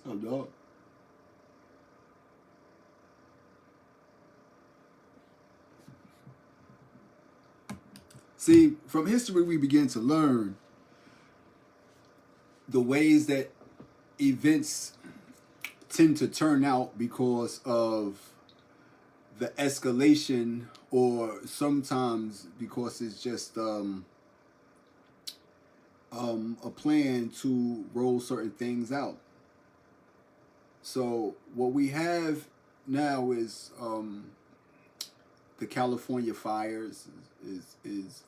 Oh no. See, from history, we begin to learn the ways that events tend to turn out because of the escalation, or sometimes because it's just a plan to roll certain things out. So what we have now is the California fires is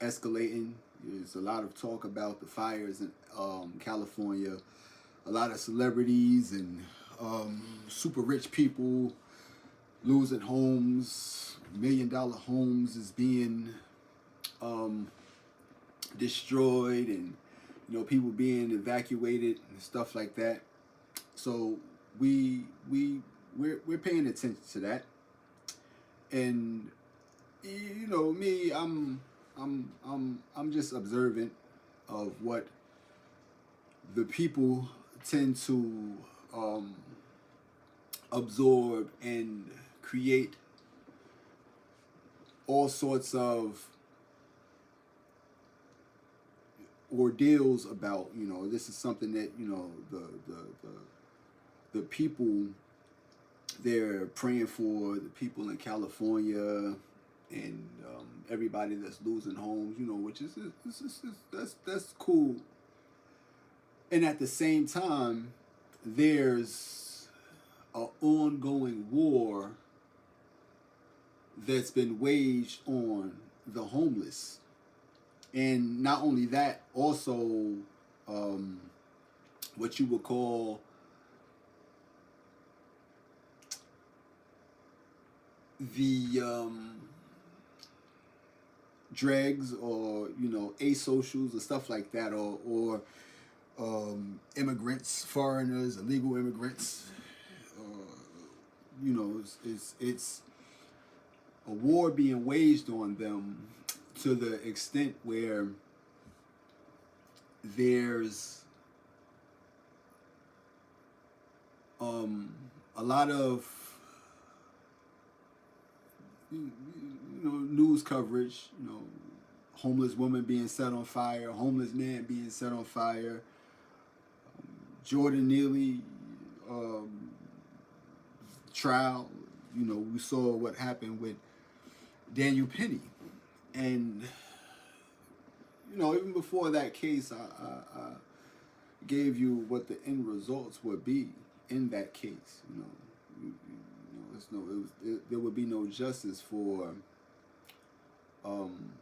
escalating. There's a lot of talk about the fires in California. A lot of celebrities and super rich people losing homes. $1 million homes is being um, destroyed, and people being evacuated and stuff like that. So we're paying attention to that, and me, I'm just observant of what the people tend to um, absorb and create all sorts of ordeals about. This is something that the people, they're praying for the people in California, and everybody that's losing homes, which is that's cool. And at the same time, there's an ongoing war that's been waged on the homeless, and not only that, also um, what you would call the dregs, or asocials or stuff like that, or immigrants, foreigners, illegal immigrants. It's a war being waged on them, to the extent where there's a lot of news coverage. Homeless woman being set on fire, homeless man being set on fire. Jordan Neely um, trial. We saw what happened with Daniel Penny, and even before that case, I gave you what the end results would be in that case. There would be no justice um,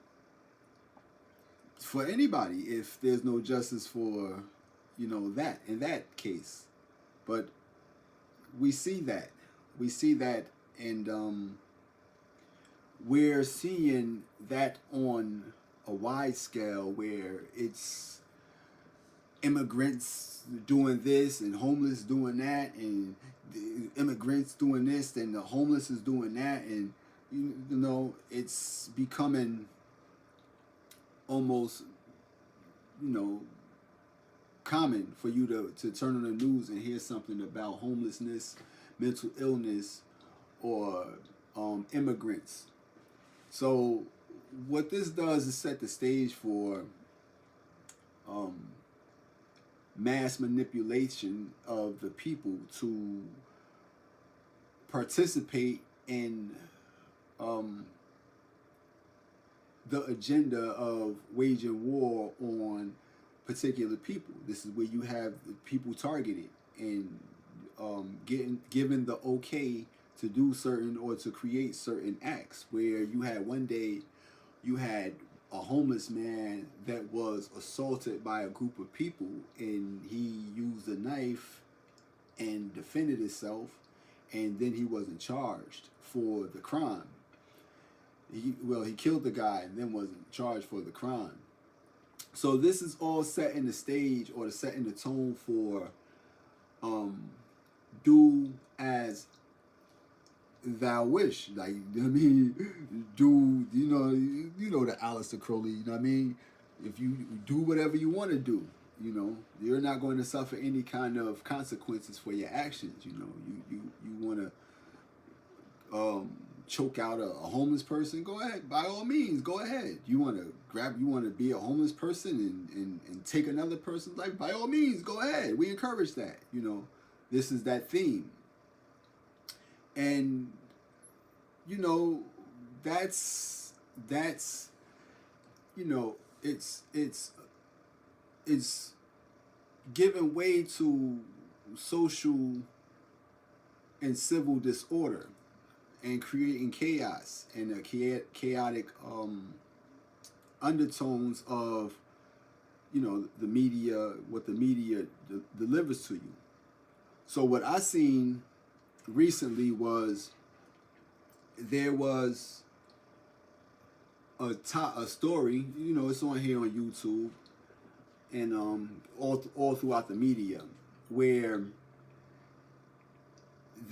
for anybody if there's no justice for that in that case. But we see that we see that, and we're seeing that on a wide scale, where it's immigrants doing this and homeless doing that, and the immigrants doing this and the homeless is doing that, and it's becoming almost you know common for you to turn on the news and hear something about homelessness, mental illness, or immigrants. So what this does is set the stage for um, mass manipulation of the people to participate in um, the agenda of waging war on particular people. This is where you have the people targeted and getting given the okay to do certain or to create certain acts. Where you had one day, you had a homeless man that was assaulted by a group of people, and he used a knife and defended himself, and then he wasn't charged for the crime. He killed the guy and then wasn't charged for the crime. So this is all setting the stage, or setting the tone for um, do as thou wish. Like, do the Aleister Crowley. You know what I mean? If you do whatever you want to do, You know, you're not going to suffer any kind of consequences for your actions. You know, you want to choke out a homeless person, go ahead. By all means, go ahead. You want to you want to be a homeless person and take another person's life, by all means, go ahead. We encourage that. You know, this is that theme. And, you know, that's you know, it's giving way to social and civil disorder and creating chaos and a chaotic undertones of, you know, the media, what the media delivers to you. So what I seen recently was there was a story, you know, it's on here on YouTube and all throughout the media, where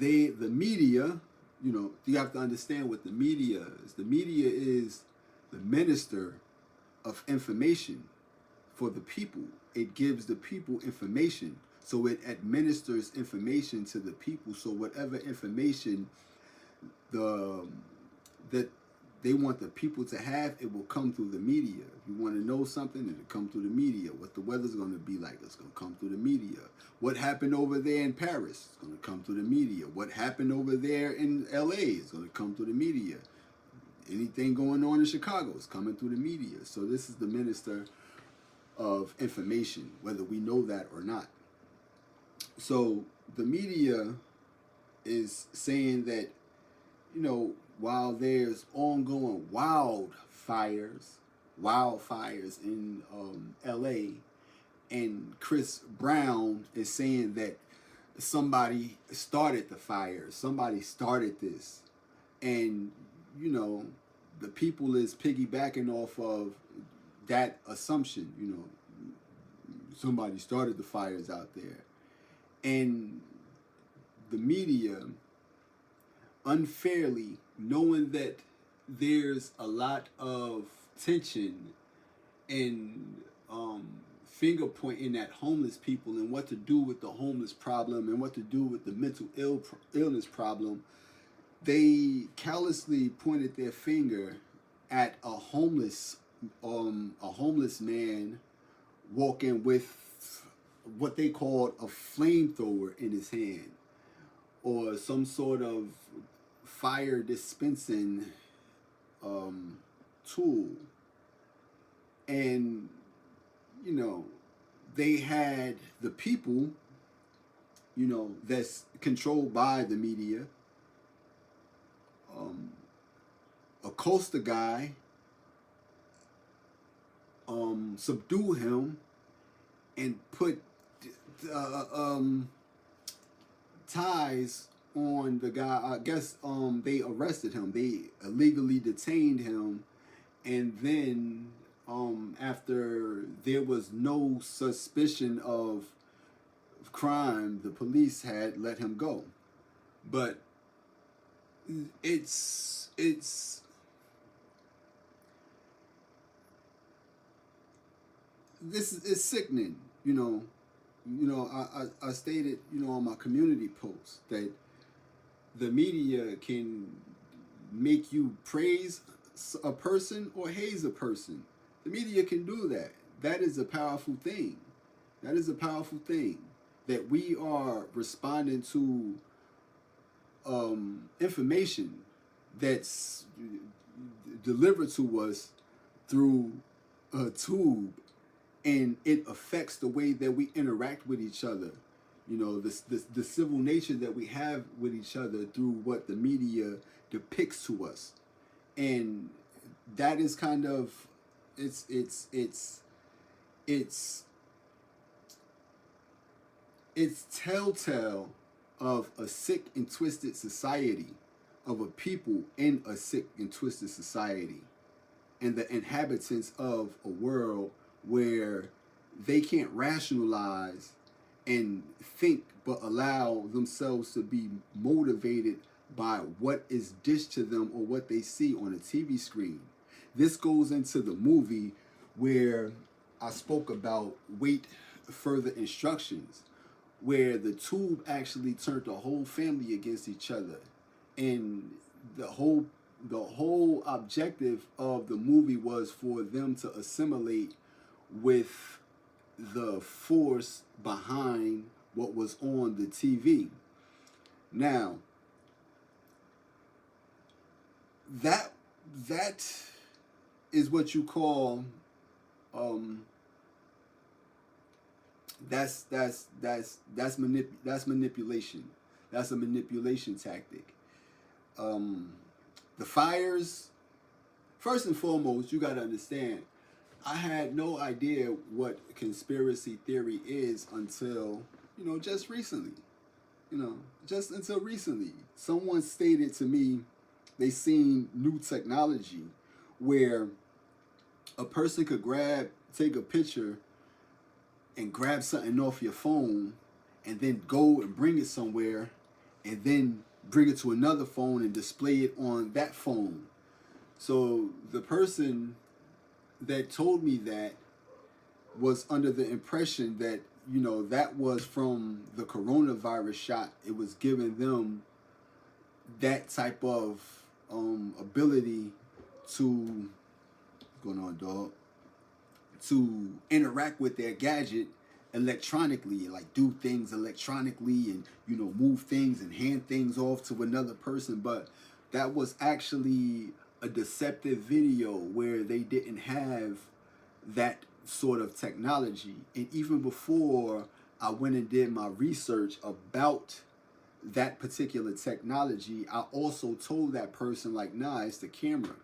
the media, you know, you have to understand what the media is. The media is the minister of information for the people. It gives the people information. So it administers information to the people. So whatever information that they want the people to have, it will come through the media. If you want to know something, it'll come through the media. What the weather's going to be like, it's going to come through the media. What happened over there in Paris, it's going to come through the media. What happened over there in LA, is going to come through the media. Anything going on in Chicago is coming through the media. So this is the minister of information, whether we know that or not. So the media is saying that, you know, while there's ongoing wildfires in LA, and Chris Brown is saying that somebody started the fire, somebody started this, and, you know, the people is piggybacking off of that assumption, you know, somebody started the fires out there. And the media unfairly, knowing that there's a lot of tension and finger pointing at homeless people and what to do with the homeless problem and what to do with the mental illness problem, they callously pointed their finger at a homeless man walking with what they called a flamethrower in his hand, or some sort of fire dispensing tool. And, you know, they had the people, you know, that's controlled by the media, accost the guy, subdue him, and put ties on the guy. I guess they arrested him. They illegally detained him, and then after there was no suspicion of crime, the police had let him go. But it's this is sickening, you know. I stated, you know, on my community post that the media can make you praise a person or haze a person. The media can do that. That is a powerful thing. That is a powerful thing, that we are responding to information that's delivered to us through a tube, and it affects the way that we interact with each other. You know, the civil nature that we have with each other through what the media depicts to us. And that is kind of, it's telltale of a sick and twisted society, of a people in a sick and twisted society, and the inhabitants of a world where they can't rationalize and think, but allow themselves to be motivated by what is dished to them or what they see on a TV screen. This goes into the movie where I spoke about weight further instructions where the tube actually turned the whole family against each other, and the whole the whole objective of the movie was for them to assimilate with the force behind what was on the TV. Now, that that is what you call um, that's manipulation. That's a manipulation tactic. Um, the fires. First and foremost, you got to understand. I had no idea what conspiracy theory is until just recently. Just until recently, someone stated to me they seen new technology where a person could take a picture and grab something off your phone and then go and bring it somewhere and then bring it to another phone and display it on that phone. So the person that told me that was under the impression that that was from the coronavirus shot. It was giving them that type of ability to what's going on, dog, to interact with their gadget electronically, like do things electronically and move things and hand things off to another person. But that was actually a deceptive video where they didn't have that sort of technology. And even before I went and did my research about that particular technology, I also told that person, like, nah, it's the camera.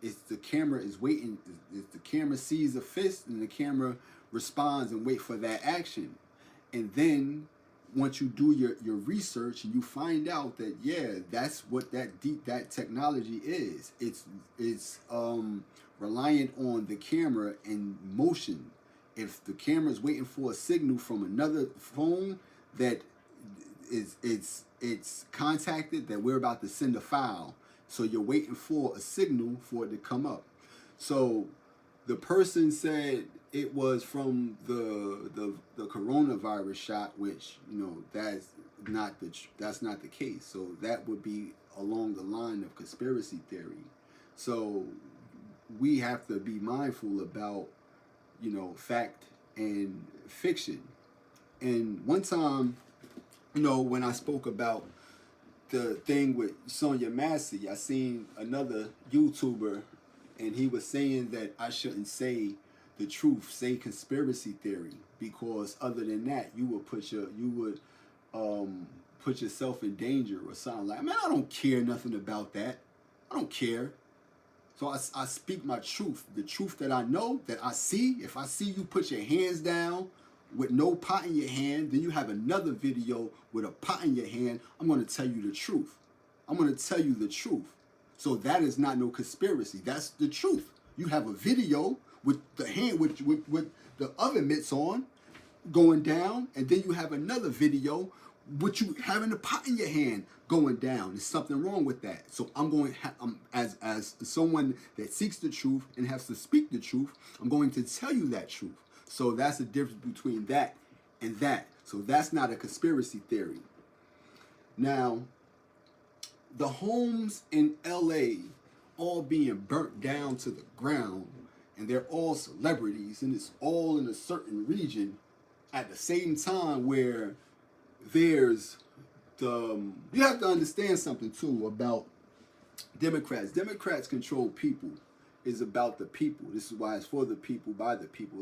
It's the camera is waiting. If the camera sees a fist and the camera responds and wait for that action. And then once you do your research and you find out that, yeah, that's what that technology is. It's reliant on the camera and motion. If the camera is waiting for a signal from another phone that it's contacted that we're about to send a file, so you're waiting for a signal for it to come up. So the person said it was from the coronavirus shot, which that's not the case. So that would be along the line of conspiracy theory. So we have to be mindful about fact and fiction. And one time, when I spoke about the thing with Sonia Massey, I seen another YouTuber, and he was saying that I shouldn't say the truth, say conspiracy theory, because other than that, you would put yourself in danger or something. Like, man, I don't care nothing about that. I don't care. So I speak my truth, the truth that I know, that I see. If I see you put your hands down with no pot in your hand, then you have another video with a pot in your hand, I'm going to tell you the truth. I'm going to tell you the truth. So that is not no conspiracy. That's the truth. You have a video with the hand with the oven mitts on going down, and then you have another video with you having the pot in your hand going down. There's something wrong with that. So I'm going as someone that seeks the truth and has to speak the truth, I'm going to tell you that truth. So that's the difference between that and that. So that's not a conspiracy theory. Now, the homes in LA all being burnt down to the ground, and they're all celebrities, and it's all in a certain region at the same time, where there's you have to understand something too about Democrats. Democrats control people. Is about the people. This is why it's for the people, by the people,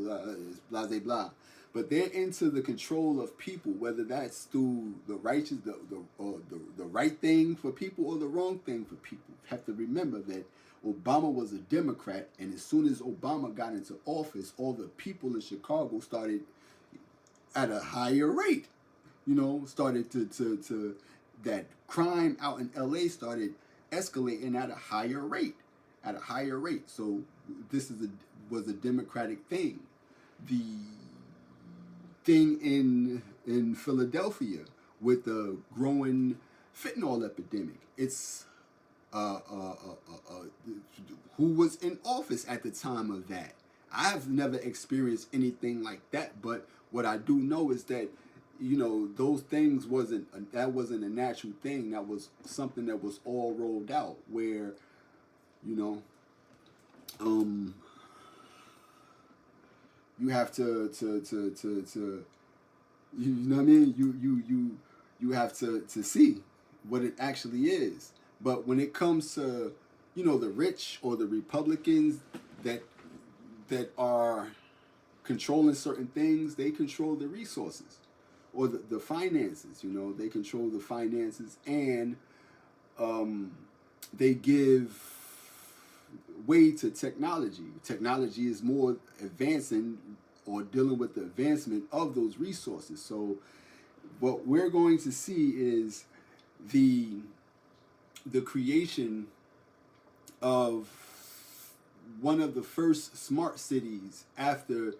it's blah, blah, blah. But they're into the control of people, whether that's through the righteous, the right thing for people or the wrong thing for people. You have to remember that Obama was a Democrat, and as soon as Obama got into office, all the people in Chicago started at a higher rate. Started to that crime out in LA started escalating at a higher rate. So this was a Democratic thing. The thing in Philadelphia with the growing fentanyl epidemic. It's who was in office at the time of that. I've never experienced anything like that, but what I do know is that, you know, those things that wasn't a natural thing. That was something that was all rolled out. Where, you know, um, you have to you know what I mean. You have to see what it actually is. But when it comes to, you know, the rich or the Republicans that are controlling certain things, they control the resources or the finances. You know, they control the finances, and um, they give way to technology. Technology is more advancing or dealing with the advancement of those resources. So what we're going to see is the creation of one of the first smart cities after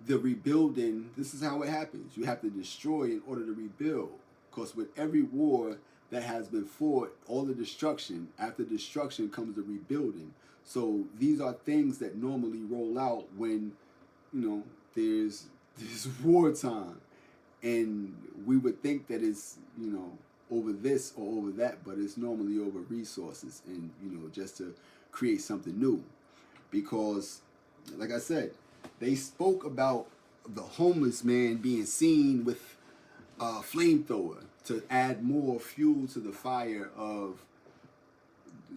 the rebuilding. This is how it happens. You have to destroy in order to rebuild. Because with every war that has been fought, all the destruction, after destruction comes the rebuilding. So these are things that normally roll out when, you know, there's wartime. And we would think that it's, you know, over this or over that, but it's normally over resources and, you know, just to create something new. Because, like I said, they spoke about the homeless man being seen with a flamethrower to add more fuel to the fire of,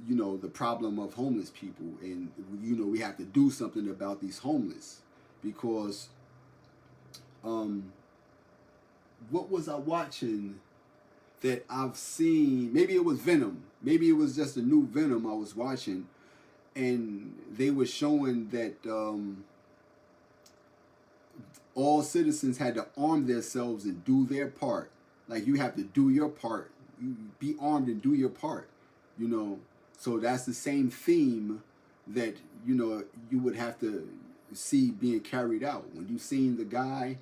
you know, the problem of homeless people. And, you know, we have to do something about these homeless. Because what was I watching that I've seen? Maybe it was Venom. Maybe it was just a new Venom I was watching, and they were showing that all citizens had to arm themselves and do their part. Like, you have to do your part. You be armed and do your part. You know, so that's the same theme that, you know, you would have to see being carried out. When you seen the guy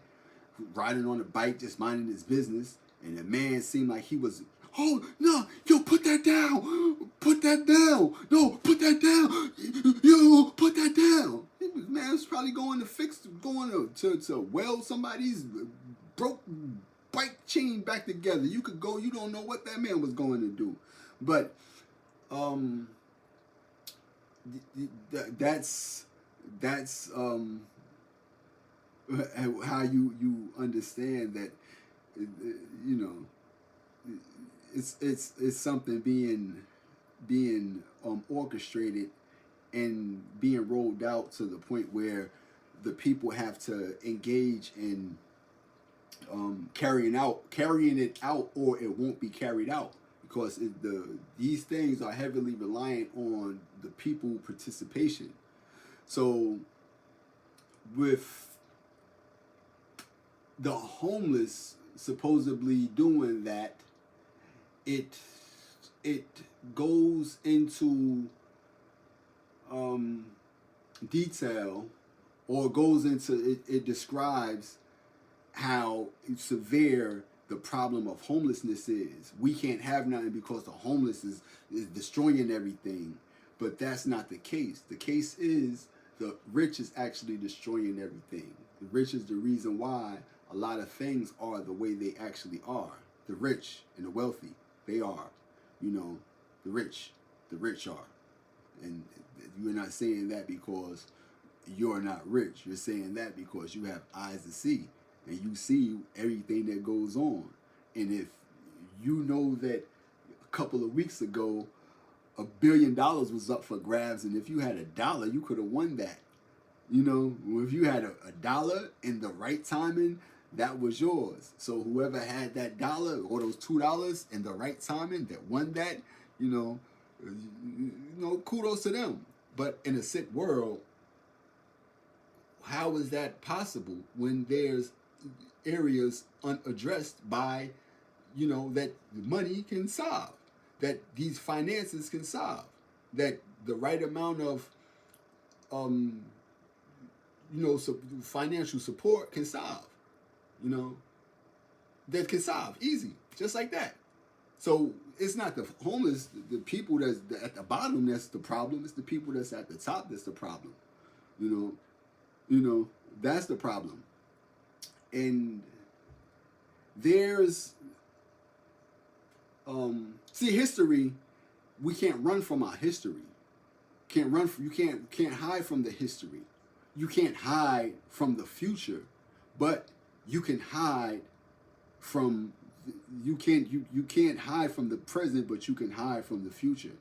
riding on a bike just minding his business, and the man seemed like he was, oh no, yo, put that down, no, put that down, yo, put that down. Man was probably going to weld somebody's broke bike chain back together. You could go, you don't know what that man was going to do. But that's how you understand that, you know, it's something being orchestrated and being rolled out to the point where the people have to engage in carrying it out, or it won't be carried out, because these things are heavily reliant on the people participation. So with the homeless supposedly doing that, it goes into detail, or goes into it describes how severe the problem of homelessness is. We can't have nothing because the homeless is destroying everything. But that's not the case. The case is the rich is actually destroying everything. The rich is the reason why a lot of things are the way they actually are. The rich and the wealthy, they are. You know, the rich are. And you're not saying that because you're not rich. You're saying that because you have eyes to see, and you see everything that goes on. And if you know that a couple of weeks ago, $1 billion was up for grabs, and if you had $1, you could have won that. You know, if you had a dollar in the right timing, that was yours. So whoever had that dollar or those $2 in the right timing that won that, you know, kudos to them. But in a sick world, how is that possible when there's areas unaddressed by, you know, that money can solve, that these finances can solve, that the right amount of, you know, financial support can solve, you know, that can solve easy, just like that. So it's not the homeless, the people that's at the bottom that's the problem. It's the people that's at the top that's the problem, you know. You know, that's the problem. And there's see, history, we can't run from our history. Can't run from, you can't hide from the history. You can't hide from the future, but you can hide from you can't hide from the present, but you can hide from the future.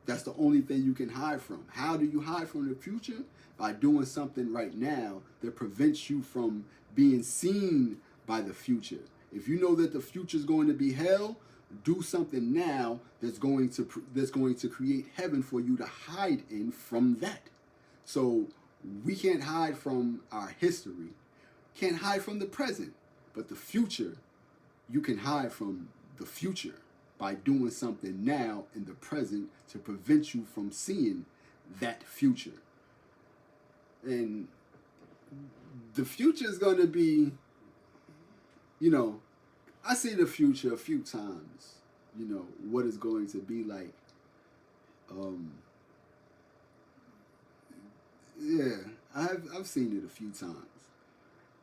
That's the only thing you can hide from. How do you hide from the future? By doing something right now that prevents you from being seen by the future. If you know that the future is going to be hell, do something now that's going to create heaven for you to hide in from that. So we can't hide from our history, can't hide from the present, but the future, you can hide from the future by doing something now in the present to prevent you from seeing that future. And the future is going to be, you know, I see the future a few times, you know, what it's going to be like. Um, yeah, I've seen it a few times.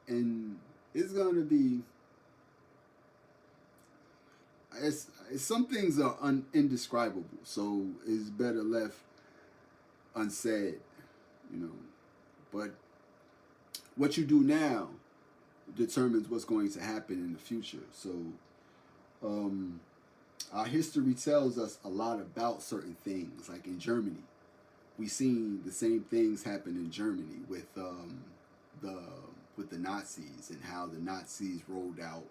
And it's going to be, some things are indescribable, so it's better left unsaid, you know. But what you do now determines what's going to happen in the future. So our history tells us a lot about certain things. Like in Germany, we seen the same things happen in Germany the with the Nazis, and how the Nazis rolled out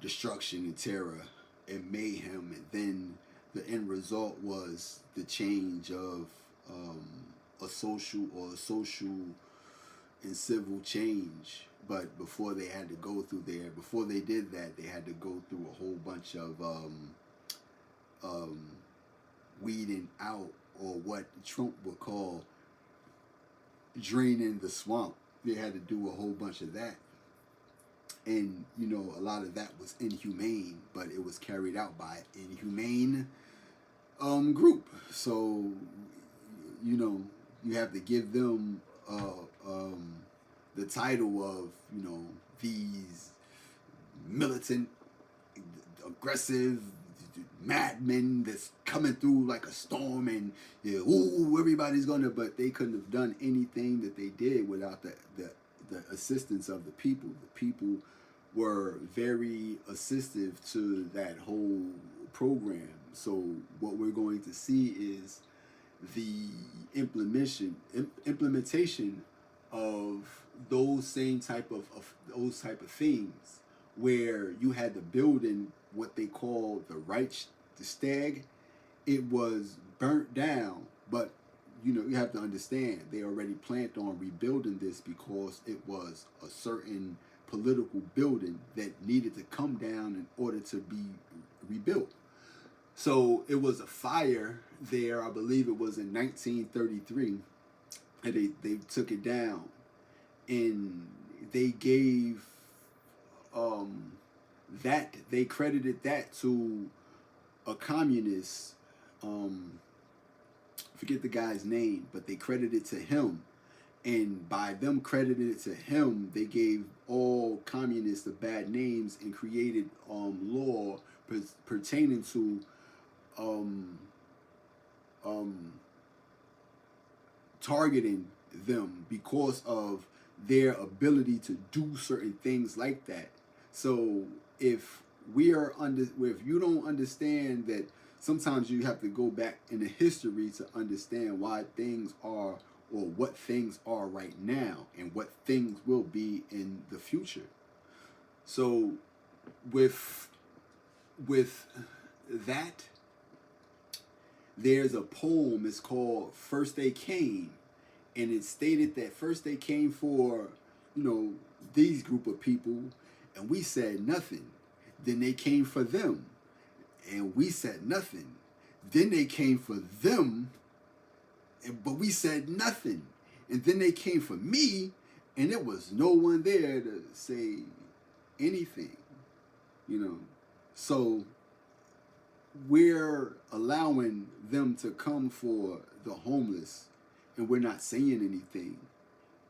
destruction and terror and mayhem, and then the end result was the change of a social and civil change. But before they had to go through there, before they did that, they had to go through a whole bunch of weeding out, or what Trump would call draining the swamp. They had to do a whole bunch of that. And, you know, a lot of that was inhumane, but it was carried out by an inhumane group. So, you know, you have to give them the title of, you know, these militant, aggressive madmen that's coming through like a storm, and ooh, everybody's gonna, but they couldn't have done anything that they did without the assistance of the people. The people were very assistive to that whole program. So what we're going to see is the implementation of those same type of those type of things, where you had the building, what they call the Reichstag. It was burnt down, but you know, you have to understand, they already planned on rebuilding this because it was a certain political building that needed to come down in order to be rebuilt. So it was a fire there, I believe it was in 1933, and they took it down, and they gave they credited that to a communist, forget the guy's name, but they credited it to him. And by them crediting it to him, they gave all communists the bad names and created law pertaining to targeting them because of their ability to do certain things like that. So if if you don't understand that, sometimes you have to go back in the history to understand why things are, or what things are right now, and what things will be in the future. So with that, there's a poem, it's called First They Came, and it stated that first they came for, you know, these group of people, and we said nothing. Then they came for them, and we said nothing. Then they came for them, but we said nothing. And then they came for me, and there was no one there to say anything, you know. So we're allowing them to come for the homeless, and we're not saying anything.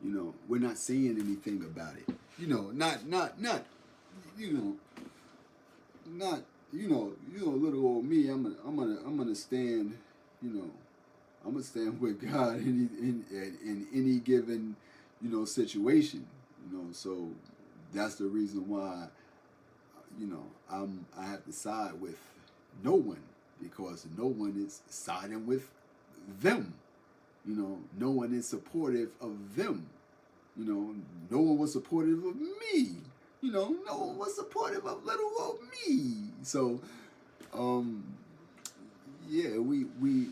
You know, we're not saying anything about it. You know, not you know, not little old me. I'm gonna stand. You know, I'm gonna stand with God in any given situation. You know, so that's the reason why I have to side with no one, because no one is siding with them. You know, no one is supportive of them. You know, no one was supportive of me. You know, no one was supportive of little old me. So, um, yeah, we're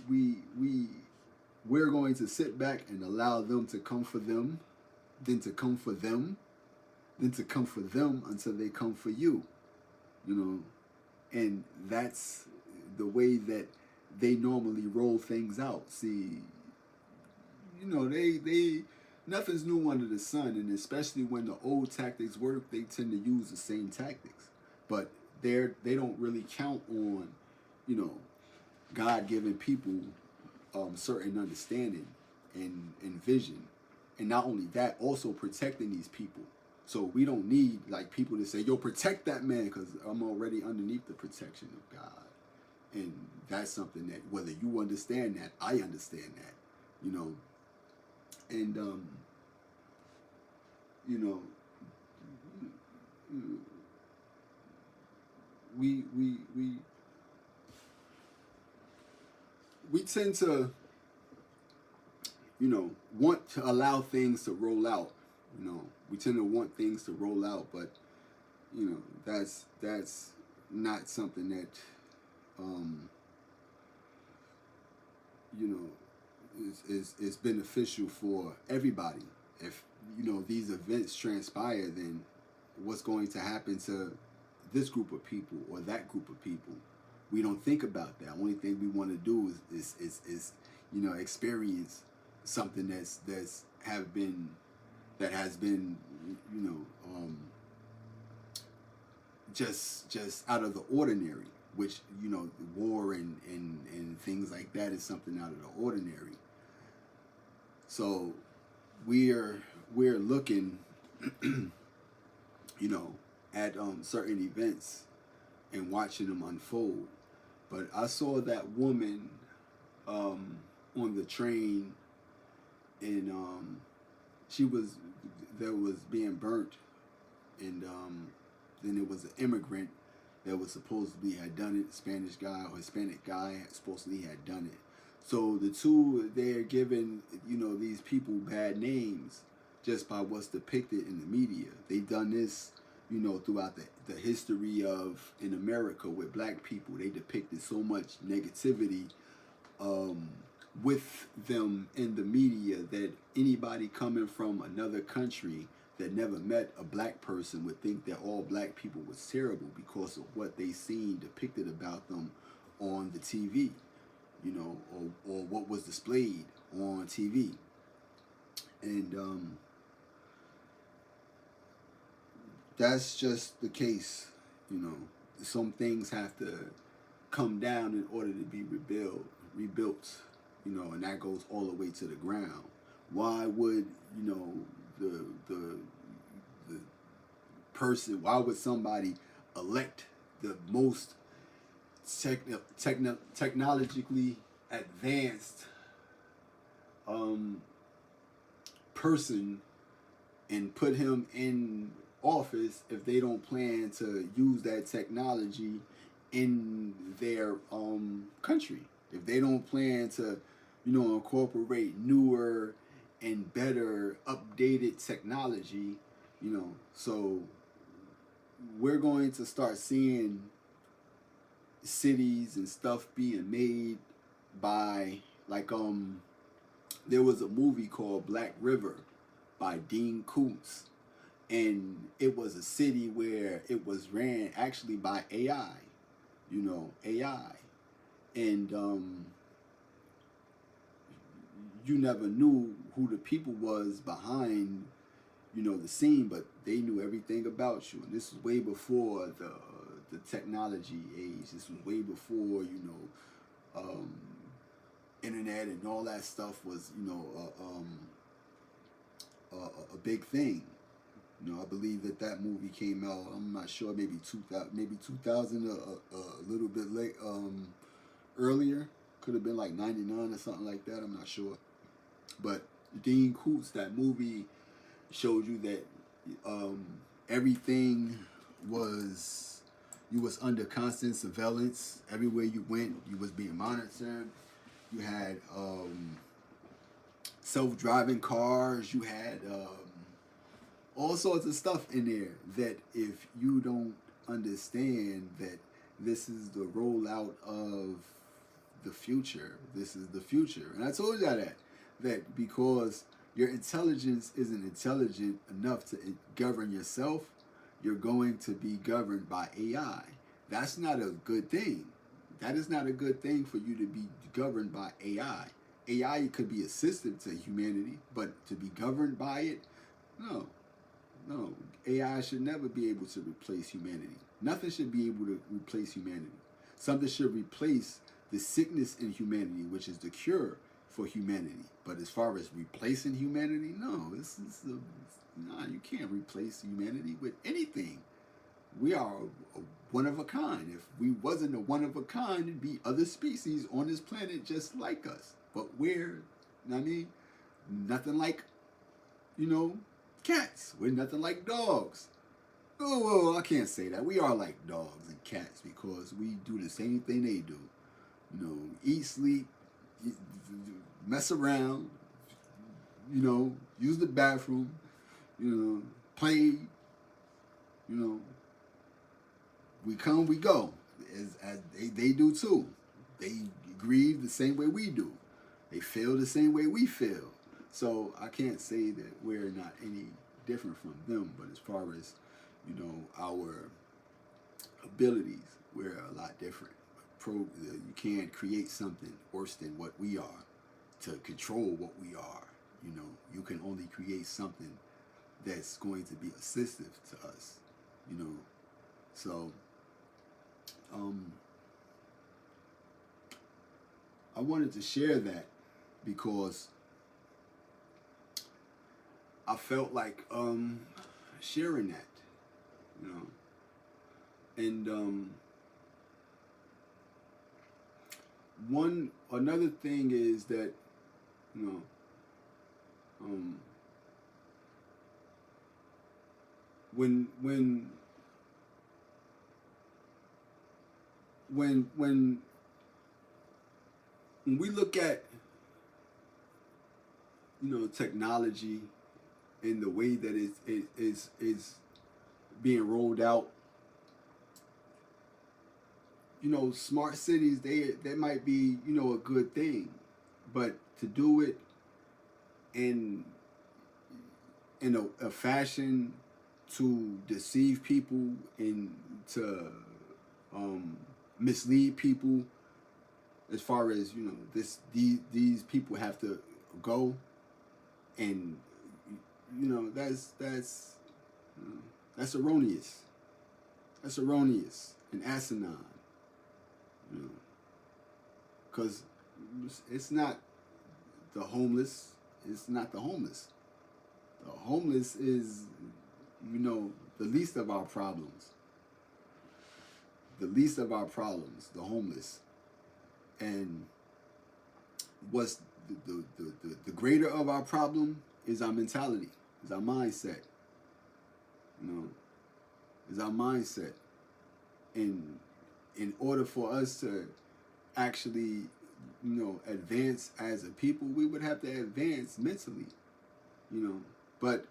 going to sit back and allow them to come for them, then to come for them, then to come for them until they come for you. You know, and that's the way that they normally roll things out. See, they nothing's new under the sun, and especially when the old tactics work, they tend to use the same tactics. But they don't really count on, you know, God giving people certain understanding and vision, and not only that, also protecting these people. So we don't need like people to say, "Yo, protect that man," because I'm already underneath the protection of God, and that's something that whether you understand that, I understand that, you know, and you know, we we we we tend to want to allow things to roll out. You know, we tend to want things to roll out, but that's not something that um, you know is beneficial for everybody. If these events transpire, then what's going to happen to this group of people or that group of people? We don't think about that. Only thing we want to do is experience something that has been you know just out of the ordinary, which war and things like that is something out of the ordinary. So we're looking at certain events and watching them unfold. But I saw that woman on the train, and she was that was being burnt, and then there was an immigrant that was supposed to be had done it. Spanish guy or Hispanic guy supposedly had done it. So the two, they're giving these people bad names just by what's depicted in the media. They've done this throughout the history of in America with black people. They depicted so much negativity with them in the media that anybody coming from another country that never met a black person would think that all black people was terrible because of what they seen depicted about them on the TV, or what was displayed on TV. And that's just the case. Some things have to come down in order to be rebuilt, and that goes all the way to the ground. Why would the the person? Why would somebody elect the most technologically advanced person and put him in office if they don't plan to use that technology in their country? If they don't plan to, incorporate newer and better updated technology, so we're going to start seeing cities and stuff being made by like there was a movie called Black River by Dean Koontz, and it was a city where it was ran actually by AI, AI, and you never knew who the people was behind, the scene, but they knew everything about you. And this was way before the technology age. This was way before internet and all that stuff was a big thing. You know, I believe that that movie came out. I'm not sure, maybe 2000, maybe 2000, a little bit late, earlier. Could have been like 99 or something like that. I'm not sure. But Dean Koontz, that movie showed you that um, everything was, you was under constant surveillance. Everywhere you went, you was being monitored. You had self-driving cars. You had all sorts of stuff in there that if you don't understand that this is the rollout of the future, this is the future. And I told y'all that because your intelligence isn't intelligent enough to govern yourself, you're going to be governed by AI. That's not a good thing. That is not a good thing for you to be governed by AI. AI could be assistive to humanity, but to be governed by it, no. No, AI should never be able to replace humanity. Nothing should be able to replace humanity. Something should replace the sickness in humanity, which is the cure for humanity. But as far as replacing humanity, no, nah, you can't replace humanity with anything. We are a one of a kind. If we wasn't a one of a kind, it'd be other species on this planet just like us. But we're, you know what I mean? Nothing like, you know, cats. We're nothing like dogs. Oh, well, I can't say that. We are like dogs and cats because we do the same thing they do. You know, eat, sleep, mess around, you know, use the bathroom, you know, play, you know. We come, we go, as they do too. They grieve the same way we do. They feel the same way we feel. So I can't say that we're not any different from them, but as far as, you know, our abilities, we're a lot different. You can't create something worse than what we are to control what we are. You know, you can only create something that's going to be assistive to us. You know, so I wanted to share that because I felt like sharing that, you know, and another thing is that, you know, when when when when when we look at, you know, technology in the way that is being rolled out, you know, smart cities, they might be, you know, a good thing, but to do it in a fashion to deceive people and to mislead people, as far as, you know, these people have to go, and you know, that's erroneous. That's erroneous and asinine. You know, because it's not the homeless. It's not the homeless. The homeless is, you know, the least of our problems. The least of our problems, the homeless. And what's the greater of our problem is our mentality, is our mindset. You know, is our mindset. And in order for us to actually, you know, advance as a people, we would have to advance mentally, you know. But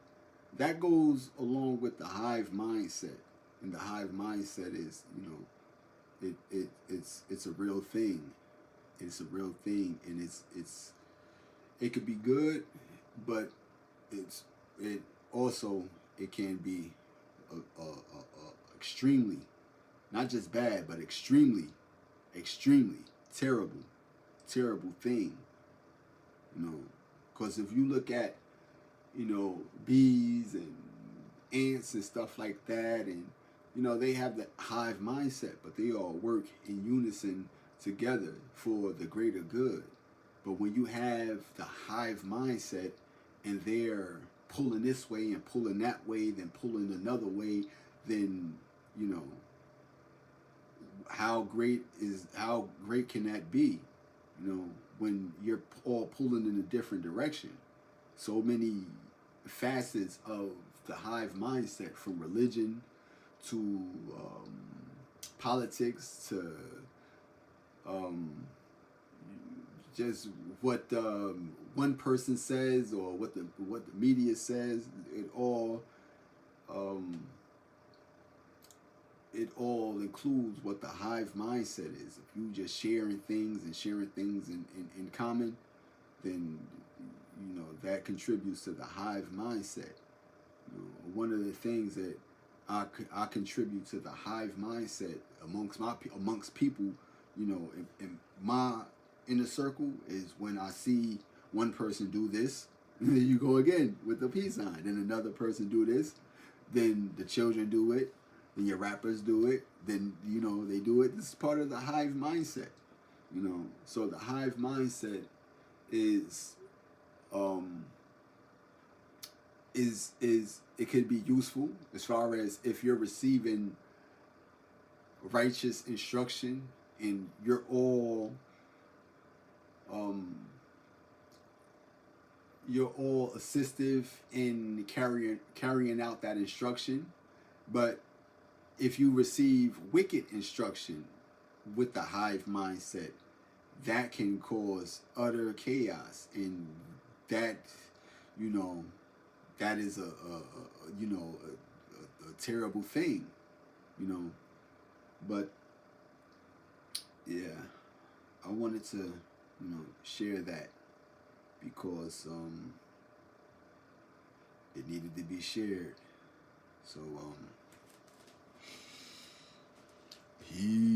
that goes along with the hive mindset. And the hive mindset is, you know, it's a real thing. It's a real thing, and it could be good, but it also, it can be extremely, not just bad, but extremely terrible thing. You know, because if you look at, you know, bees and ants and stuff like that, and you know, they have the hive mindset, but they all work in unison together for the greater good. But when you have the hive mindset and they're pulling this way and pulling that way, then pulling another way, then you know how great can that be? You know, when you're all pulling in a different direction. So many facets of the hive mindset, from religion to politics to um, just what one person says or what the media says. Um, it all includes what the hive mindset is. If you just sharing things and sharing things in common, then you know that contributes to the hive mindset. You know, one of the things that I contribute to the hive mindset amongst people, you know, in my inner circle, is when I see one person do this, and then you go again with the peace sign. Then another person do this, then the children do it, then your rappers do it, then you know they do it. This is part of the hive mindset, you know. So the hive mindset is um, is it could be useful as far as if you're receiving righteous instruction and um, you're all assistive in carrying out that instruction. But if you receive wicked instruction with the hive mindset, that can cause utter chaos, and that you know that is a terrible thing, you know. But yeah, I wanted to share that because it needed to be shared. So he